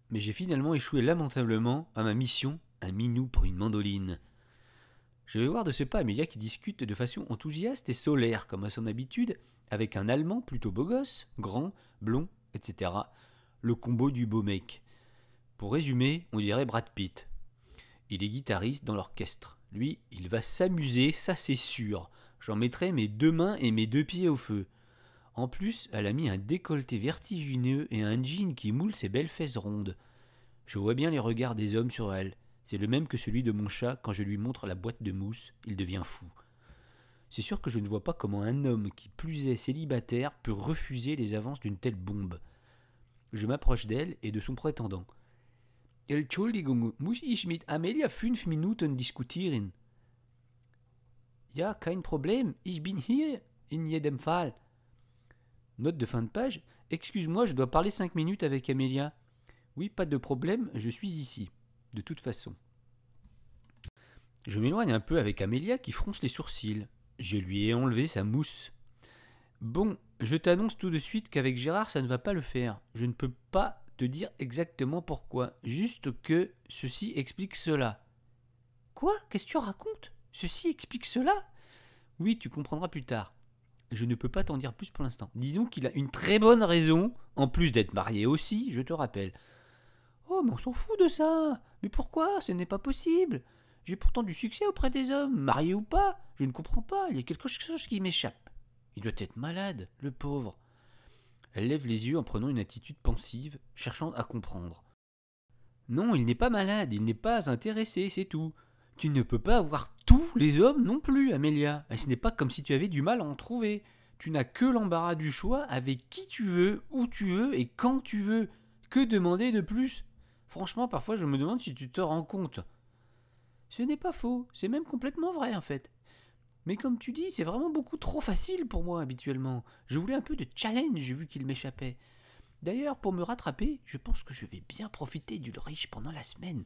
mais j'ai finalement échoué lamentablement à ma mission, un minou pour une mandoline. Je vais voir de ce pas Amelia qui discute de façon enthousiaste et solaire, comme à son habitude, avec un Allemand plutôt beau gosse, grand, blond, etc. Le combo du beau mec. Pour résumer, on dirait Brad Pitt. Il est guitariste dans l'orchestre. Lui, il va s'amuser, ça c'est sûr. J'en mettrai mes 2 mains et mes 2 pieds au feu. En plus, elle a mis un décolleté vertigineux et un jean qui moule ses belles fesses rondes. Je vois bien les regards des hommes sur elle. C'est le même que celui de mon chat quand je lui montre la boîte de mousse, il devient fou. C'est sûr que je ne vois pas comment un homme qui plus est célibataire peut refuser les avances d'une telle bombe. Je m'approche d'elle et de son prétendant. Entschuldigung, muss ich mit Amelia 5 Minuten diskutieren? Ja, kein Problem, ich bin hier, in jedem Fall. Note de fin de page. Excuse-moi, je dois parler 5 minutes avec Amelia. Oui, pas de problème, je suis ici. De toute façon. Je m'éloigne un peu avec Amelia qui fronce les sourcils. Je lui ai enlevé sa mousse. Bon, je t'annonce tout de suite qu'avec Gérard, ça ne va pas le faire. Je ne peux pas te dire exactement pourquoi. Juste que ceci explique cela. Quoi? Qu'est-ce que tu racontes? Ceci explique cela? Oui, tu comprendras plus tard. Je ne peux pas t'en dire plus pour l'instant. Disons qu'il a une très bonne raison, en plus d'être marié aussi, je te rappelle. Oh, mais on s'en fout de ça. Mais pourquoi? Ce n'est pas possible. J'ai pourtant du succès auprès des hommes, marié ou pas. Je ne comprends pas, il y a quelque chose qui m'échappe. Il doit être malade, le pauvre. Elle lève les yeux en prenant une attitude pensive, cherchant à comprendre. Non, il n'est pas malade, il n'est pas intéressé, c'est tout. Tu ne peux pas avoir tous les hommes non plus, Amélia. Et ce n'est pas comme si tu avais du mal à en trouver. Tu n'as que l'embarras du choix avec qui tu veux, où tu veux et quand tu veux. Que demander de plus? Franchement, parfois je me demande si tu te rends compte. Ce n'est pas faux, c'est même complètement vrai en fait. Mais comme tu dis, c'est vraiment beaucoup trop facile pour moi habituellement. Je voulais un peu de challenge vu qu'il m'échappait. D'ailleurs, pour me rattraper, je pense que je vais bien profiter d'Ulrich pendant la semaine.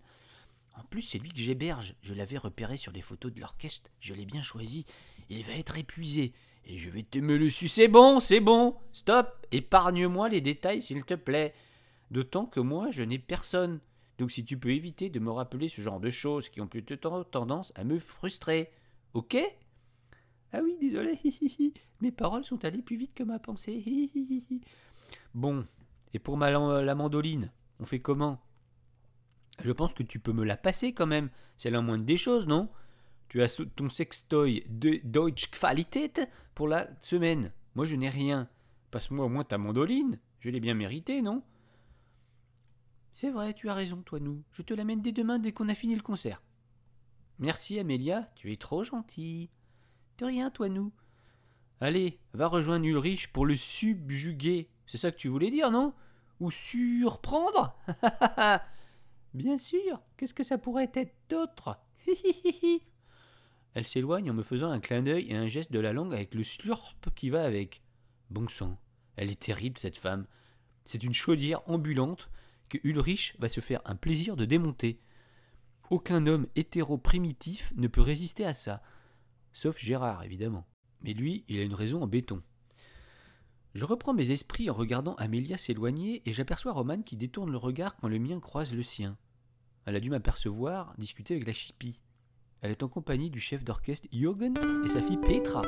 En plus, c'est lui que j'héberge. Je l'avais repéré sur les photos de l'orchestre. Je l'ai bien choisi. Il va être épuisé. Et je vais te me le sucer. C'est bon. Stop. Épargne-moi les détails, s'il te plaît. D'autant que moi, je n'ai personne. Donc si tu peux éviter de me rappeler ce genre de choses qui ont plutôt tendance à me frustrer. Ok? Ah oui, désolé. Mes paroles sont allées plus vite que ma pensée. Bon. Et pour la mandoline, on fait comment? Je pense que tu peux me la passer quand même. C'est la moindre des choses, non? Tu as ton sextoy de Deutsche Qualität pour la semaine. Moi, je n'ai rien. Passe-moi au moins ta mandoline. Je l'ai bien mérité, non? C'est vrai, tu as raison, toi, nous. Je te l'amène dès demain dès qu'on a fini le concert. Merci, Amélia, tu es trop gentille. De rien, toi, nous. Allez, va rejoindre Ulrich pour le subjuguer. C'est ça que tu voulais dire, non? Ou surprendre? Bien sûr, qu'est-ce que ça pourrait être d'autre? Elle s'éloigne en me faisant un clin d'œil et un geste de la langue avec le slurp qui va avec. Bon sang, elle est terrible cette femme. C'est une chaudière ambulante que Ulrich va se faire un plaisir de démonter. Aucun homme hétéro-primitif ne peut résister à ça. Sauf Gérard, évidemment. Mais lui, il a une raison en béton. Je reprends mes esprits en regardant Amélia s'éloigner et j'aperçois Roman qui détourne le regard quand le mien croise le sien. Elle a dû m'apercevoir discuter avec la chipie. Elle est en compagnie du chef d'orchestre Jürgen et sa fille Petra.